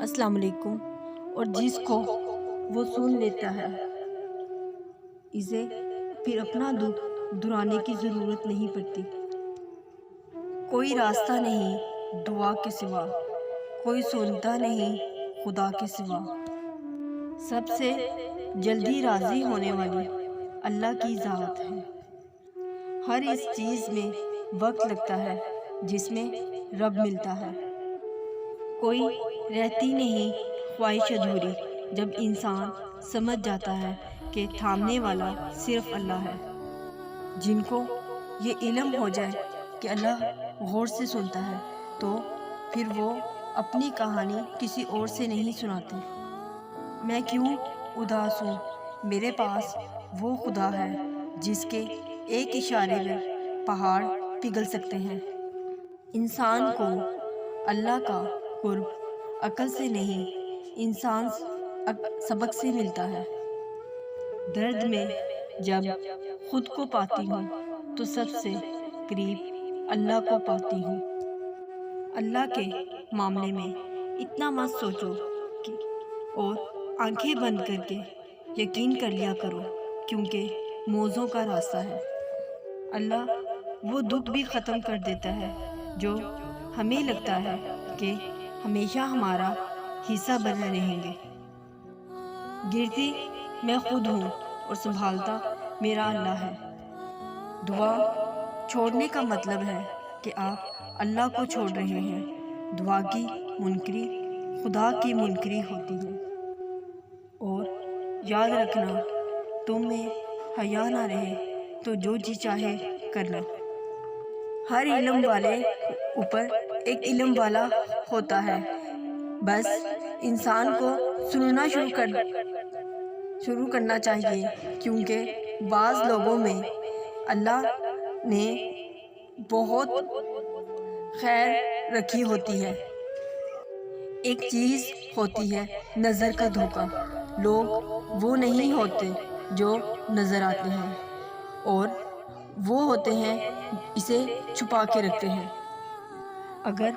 السلام علیکم۔ اور جس کو وہ سن لیتا ہے اسے پھر اپنا دکھ دہرانے کی ضرورت نہیں پڑتی۔ کوئی راستہ نہیں دعا کے سوا، کوئی سنتا نہیں خدا کے سوا۔ سب سے جلدی راضی ہونے والی اللہ کی ذات ہے۔ ہر اس چیز میں وقت لگتا ہے جس میں رب ملتا ہے۔ کوئی رہتی نہیں خواہش ادھوری جب انسان سمجھ جاتا ہے کہ تھامنے والا صرف اللہ ہے۔ جن کو یہ علم ہو جائے کہ اللہ غور سے سنتا ہے تو پھر وہ اپنی کہانی کسی اور سے نہیں سناتے۔ میں کیوں اداس ہوں، میرے پاس وہ خدا ہے جس کے ایک اشارے میں پہاڑ پگھل سکتے ہیں۔ انسان کو اللہ کا قرب عقل سے نہیں، انسان سبق سے ملتا ہے۔ درد میں جب خود کو پاتی ہوں تو سب سے قریب اللہ کو پاتی ہوں۔ اللہ کے معاملے میں اتنا مت سوچو اور آنکھیں بند کر کے یقین کر لیا کرو، کیونکہ موزوں کا راستہ ہے۔ اللہ وہ دکھ بھی ختم کر دیتا ہے جو ہمیں لگتا ہے کہ ہمیشہ ہمارا حصہ بنے رہیں گے۔ گرتی میں خود ہوں اور سنبھالتا میرا اللہ ہے۔ دعا چھوڑنے کا مطلب ہے کہ آپ اللہ کو چھوڑ رہے ہیں۔ دعا کی منکری خدا کی منکری ہوتی ہے۔ اور یاد رکھنا، تم میں حیا نہ رہے تو جو جی چاہے کرنا۔ ہر علم والے اوپر ایک علم والا ہوتا ہے، بس انسان کو سننا شروع کرنا چاہیے، کیونکہ بعض لوگوں میں اللہ نے بہت خیر رکھی ہوتی ہے۔ ایک چیز ہوتی ہے نظر کا دھوکہ۔ لوگ وہ نہیں ہوتے جو نظر آتے ہیں، اور وہ ہوتے ہیں اسے چھپا کے رکھتے ہیں۔ اگر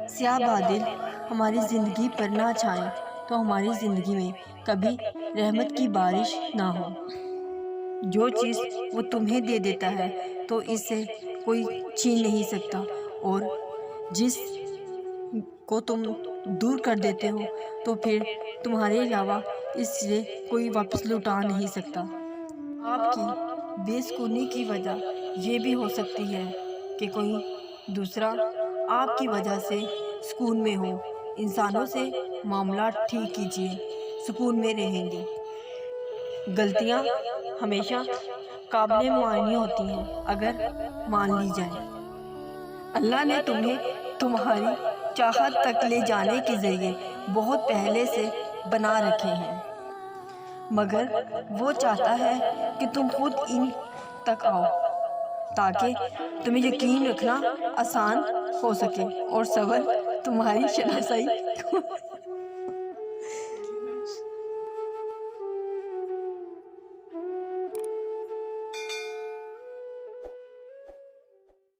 سیاہ بادل ہماری زندگی پر نہ چھائیں تو ہماری زندگی میں کبھی رحمت کی بارش نہ ہو۔ جو چیز وہ تمہیں دے دیتا ہے تو اس سے کوئی چھین نہیں سکتا، اور جس کو تم دور کر دیتے ہو تو پھر تمہارے علاوہ اس سے کوئی واپس لوٹا نہیں سکتا۔ آپ کی بے سکونی کی وجہ یہ بھی ہو سکتی ہے کہ کوئی دوسرا آپ کی وجہ سے سکون میں ہو۔ انسانوں سے معاملات ٹھیک کیجیے، سکون میں رہیں گے۔ غلطیاں ہمیشہ قابل معانی ہوتی ہیں اگر مان لی جائیں۔ اللہ نے تمہیں تمہاری چاہت تک لے جانے کے ذریعے بہت پہلے سے بنا رکھے ہیں، مگر وہ چاہتا ہے کہ تم خود ان تک آؤ تاکہ تمہیں یقین رکھنا آسان ہو سکے اور صبر تمہاری شناسائی